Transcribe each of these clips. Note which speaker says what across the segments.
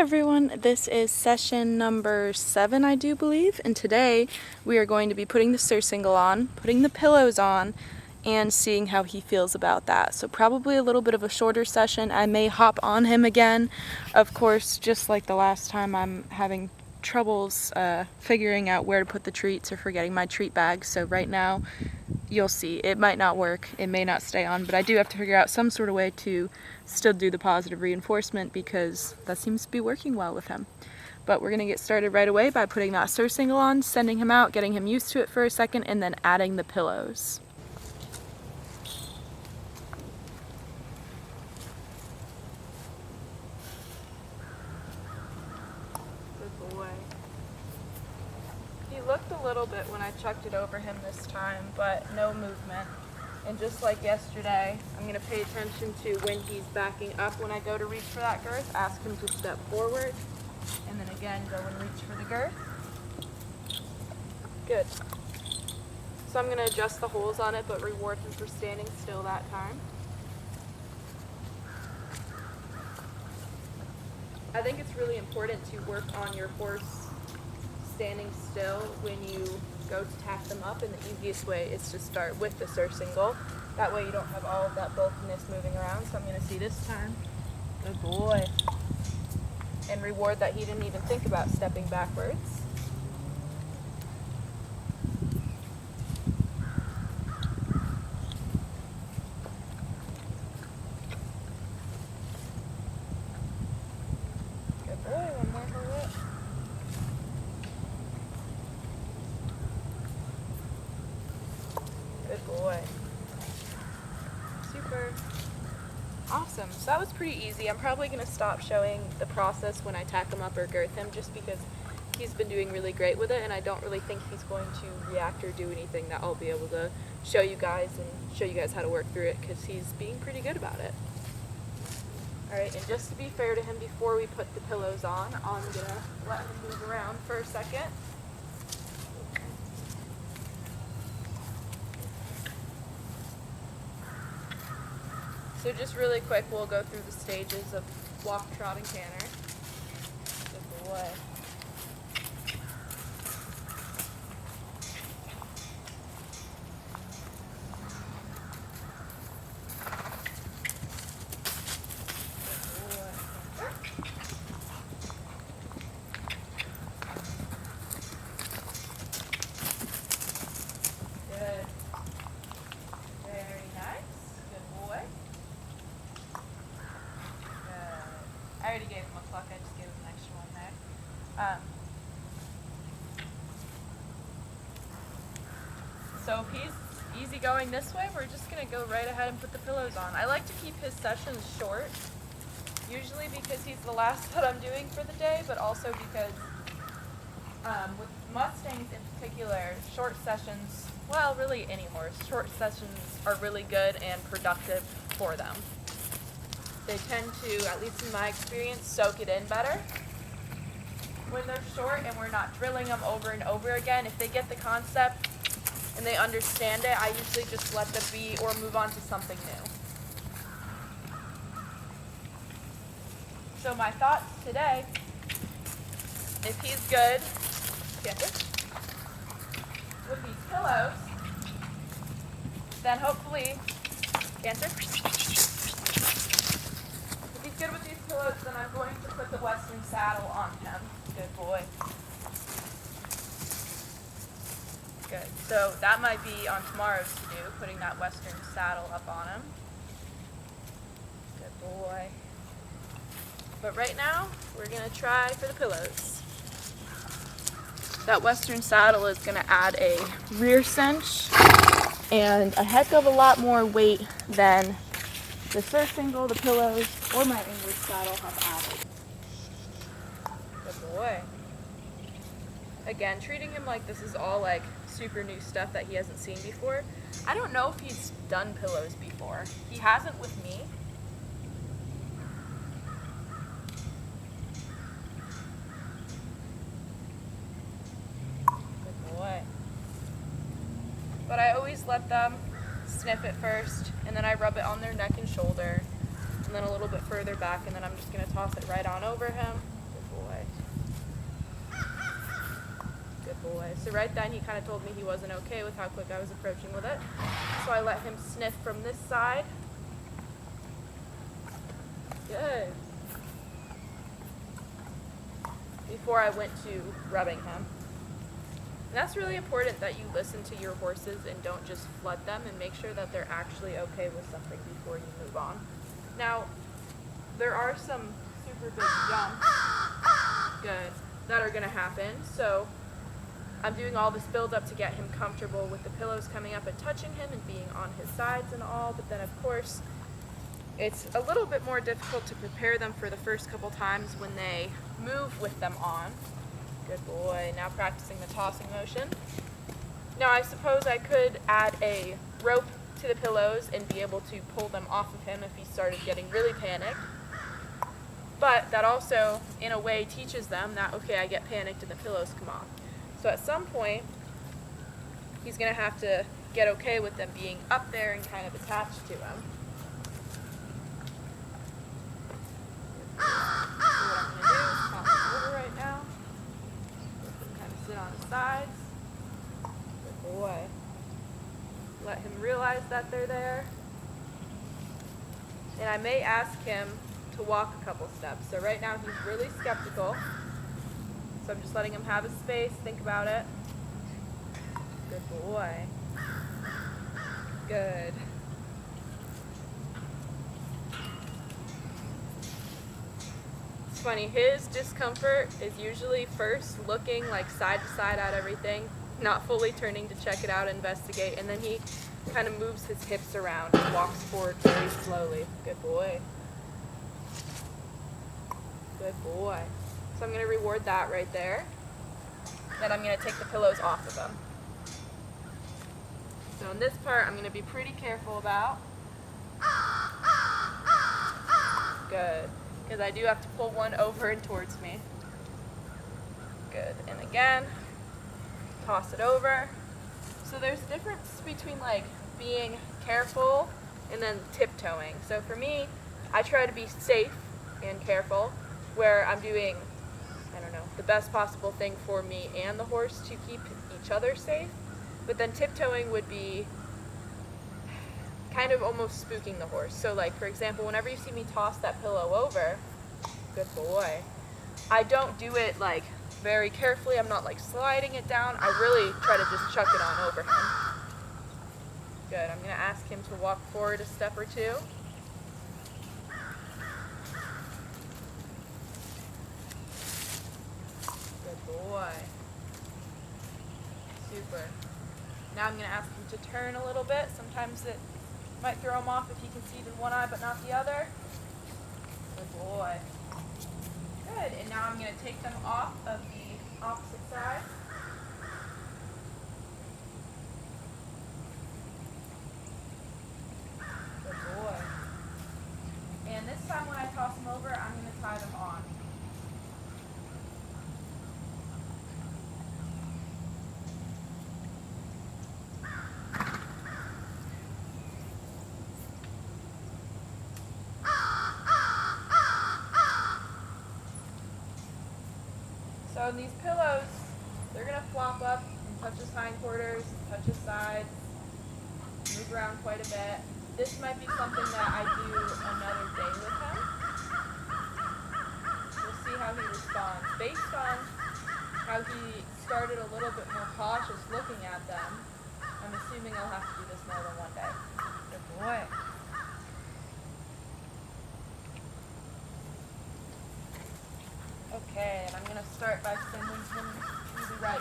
Speaker 1: everyone, this is session number 7, I do believe, and today we are going to be putting the surcingle on, putting the pillows on, and seeing how he feels about that. So probably a little bit of a shorter session. I may hop on him again. Of course, just like the last time, I'm having troubles figuring out where to put the treats or forgetting my treat bag. So right now, you'll see, it might not work, it may not stay on, but I do have to figure out some sort of way to still do the positive reinforcement because that seems to be working well with him. But we're going to get started right away by putting that surcingle on, sending him out, getting him used to it for a second, and then adding the pillows. Good boy. He looked a little bit when I chucked it over him this time, but no movement. And just like yesterday, I'm going to pay attention to when he's backing up when I go to reach for that girth. Ask him to step forward, and then again go and reach for the girth. Good. So I'm going to adjust the holes on it, but reward him for standing still that time. I think it's really important to work on your horse standing still when you go to tack them up, and the easiest way is to start with the surcingle. That way you don't have all of that bulkiness moving around. So I'm going to see this time. Good boy. And reward that he didn't even think about stepping backwards. Good boy. One more for it. Good boy. Super. Awesome. So that was pretty easy. I'm probably going to stop showing the process when I tack him up or girth him just because he's been doing really great with it, and I don't really think he's going to react or do anything that I'll be able to show you guys and show you guys how to work through it because he's being pretty good about it. Alright, and just to be fair to him, before we put the pillows on, I'm going to let him move around for a second. So just really quick, we'll go through the stages of walk, trot, and canter. Good boy. Good. Very nice. Good boy. I already gave him a cluck, I just gave him an extra one there. So if he's easy going this way, we're just going to go right ahead and put the pillows on. I like to keep his sessions short, usually because he's the last that I'm doing for the day, but also because with Mustangs in particular, short sessions, well, really any horse, short sessions are really good and productive for them. They tend to, at least in my experience, soak it in better when they're short and we're not drilling them over and over again. If they get the concept and they understand it, I usually just let them be or move on to something new. So my thoughts today, if he's good, with these pillows, then hopefully, canter. Good with these pillows, then I'm going to put the Western saddle on him. Good boy. Good. So that might be on tomorrow's to do, putting that Western saddle up on him. Good boy. But right now, we're going to try for the pillows. That Western saddle is going to add a rear cinch and a heck of a lot more weight than the surcingle, the pillows, or my English saddle have added. Good boy. Again, treating him like this is all like super new stuff that he hasn't seen before. I don't know if he's done pillows before. He hasn't with me. Good boy. But I always let them sniff it first, and then I rub it on their neck and shoulder, and then a little bit further back, and then I'm just going to toss it right on over him. Good So right then he kind of told me he wasn't okay with how quick I was approaching with it. So I let him sniff from this side. Good. Before I went to rubbing him. And that's really important, that you listen to your horses and don't just flood them, and make sure that they're actually okay with something before you move on. Now, there are some super big jumps, good, that are going to happen. So I'm doing all this build up to get him comfortable with the pillows coming up and touching him and being on his sides and all. But then of course, it's a little bit more difficult to prepare them for the first couple times when they move with them on. Good boy. Now practicing the tossing motion. Now I suppose I could add a rope to the pillows and be able to pull them off of him if he started getting really panicked. But that also, in a way, teaches them that, okay, I get panicked and the pillows come off. So at some point, he's going to have to get okay with them being up there and kind of attached to him. So what I'm going to do is toss him over right now. Kind of sit on his sides. Good boy. Let him realize that they're there. And I may ask him to walk a couple steps. So right now he's really skeptical. So I'm just letting him have his space, think about it. Good boy. Good. It's funny, his discomfort is usually first looking like side to side at everything, not fully turning to check it out, investigate, and then he kind of moves his hips around and walks forward very slowly. Good boy. Good boy. So I'm going to reward that right there. Then I'm going to take the pillows off of him. So in this part, I'm going to be pretty careful about. Good. Because I do have to pull one over and towards me. Good. And again, toss it over. So there's a difference between like being careful and then tiptoeing. So for me, I try to be safe and careful, where I'm doing, I don't know, the best possible thing for me and the horse to keep each other safe. But then tiptoeing would be kind of almost spooking the horse. So like, for example, whenever you see me toss that pillow over, good boy, I don't do it like very carefully. I'm not like sliding it down. I really try to just chuck it on over him. Good. I'm going to ask him to walk forward a step or two. Boy. Super. Now I'm going to ask him to turn a little bit. Sometimes it might throw him off if he can see the one eye but not the other. Good boy. Good. And now I'm going to take them off of the opposite side. Good boy. And this time when I toss them over, I'm going to tie them on. So in these pillows, they're going to flop up and touch his hindquarters, touch his sides, move around quite a bit. This might be something that I do another day with him. We'll see how he responds. Based on how he started a little bit more cautious looking at them, I'm assuming I'll have to do this more than one day. Good boy. Okay, and I'm going to start by sending him to the right.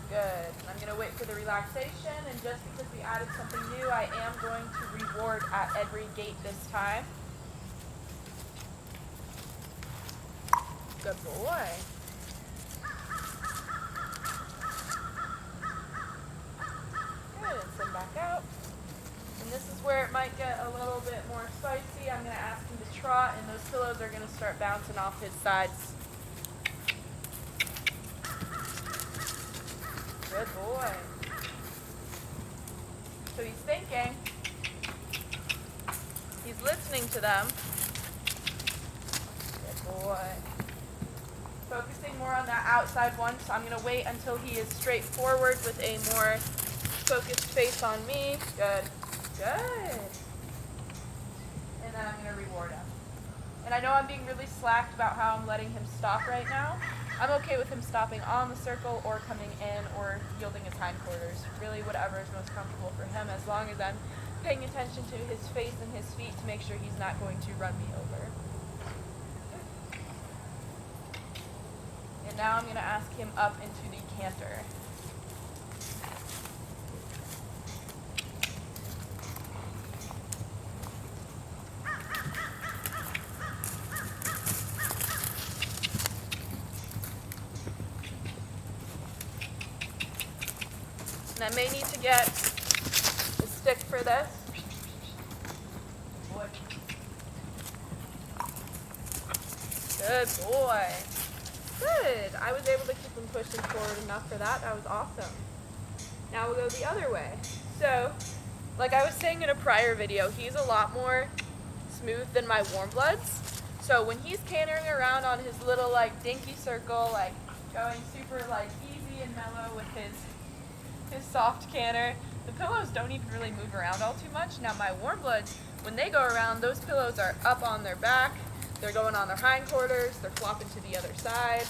Speaker 1: Good. I'm going to wait for the relaxation, and just because we added something new, I am going to reward at every gait this time. Good boy. Back out. And this is where it might get a little bit more spicy. I'm going to ask him to trot, and those pillows are going to start bouncing off his sides. Good boy. So he's thinking. to them. Good boy. Focusing more on that outside one, so I'm going to wait until he is straight forward with a more focused face on me. Good. Good. And then I'm going to reward him. And I know I'm being really slacked about how I'm letting him stop right now. I'm okay with him stopping on the circle or coming in or yielding his hindquarters. Really whatever is most comfortable for him, as long as I'm paying attention to his face and his feet to make sure he's not going to run me over. And now I'm going to ask him up into the canter. And I may need to get a stick for this. Boy. Good boy. Good. I was able to keep him pushing forward enough for that. That was awesome. Now we'll go the other way. So, like I was saying in a prior video, he's a lot more smooth than my warm bloods. So when he's cantering around on his little like dinky circle, like going super like easy and mellow with his soft canter, the pillows don't even really move around all too much. Now my warm bloods, when they go around, those pillows are up on their back, they're going on their hindquarters, they're flopping to the other side.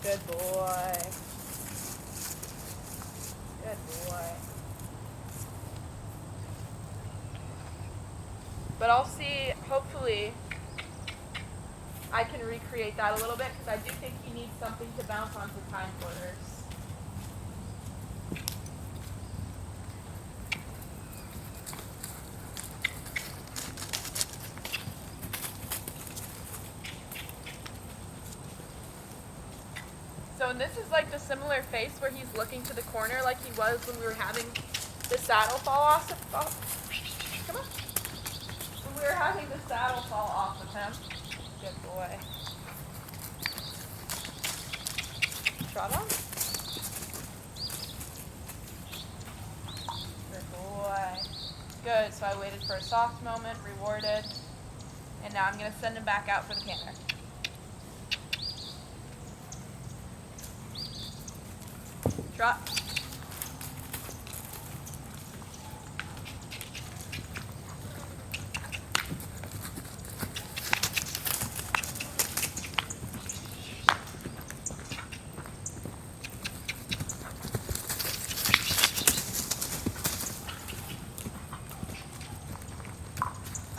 Speaker 1: Good boy. Good boy. But I'll see, hopefully, I can recreate that a little bit, because I do think he needs something to bounce on his hindquarters. So this is like the similar face where he's looking to the corner like he was when we were having the saddle fall off. Come on. When we were having the saddle fall off of him. Good boy. Trot on. Good boy. Good. So I waited for a soft moment, rewarded, and now I'm going to send him back out for the canter. Trot.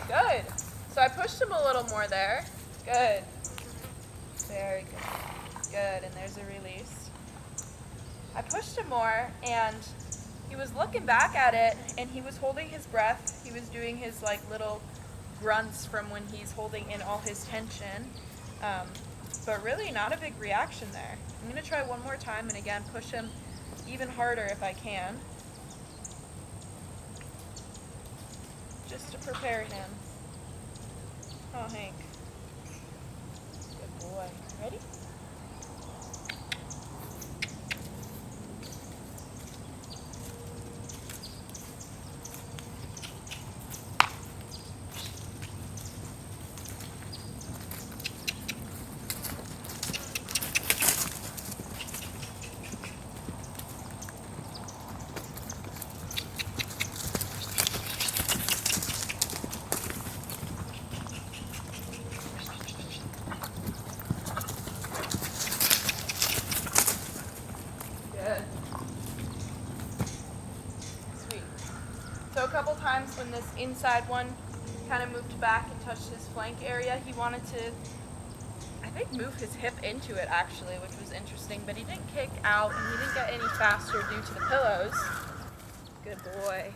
Speaker 1: Good. So I pushed him a little more there. Good. Very good. Good. And there's a release. I pushed him more, and he was looking back at it, and he was holding his breath. He was doing his like little grunts from when he's holding in all his tension, but really not a big reaction there. I'm going to try one more time, and again push him even harder if I can, just to prepare him. Oh, Hank. Good boy. Ready? So a couple times when this inside one kind of moved back and touched his flank area, he wanted to, I think, move his hip into it actually, which was interesting, but he didn't kick out and he didn't get any faster due to the pillows. Good boy.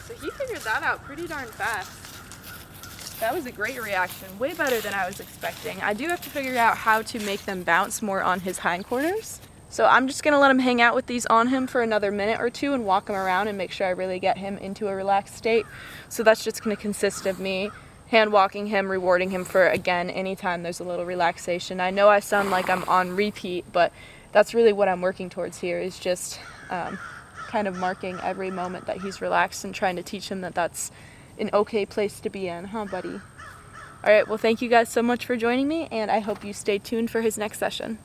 Speaker 1: So he figured that out pretty darn fast. That was a great reaction, way better than I was expecting. I do have to figure out how to make them bounce more on his hindquarters. So I'm just gonna let him hang out with these on him for another minute or two and walk him around and make sure I really get him into a relaxed state. So that's just gonna consist of me hand walking him, rewarding him for, again, anytime there's a little relaxation. I know I sound like I'm on repeat, but that's really what I'm working towards here, is just kind of marking every moment that he's relaxed and trying to teach him that that's an okay place to be in, huh, buddy? All right, well, thank you guys so much for joining me, and I hope you stay tuned for his next session.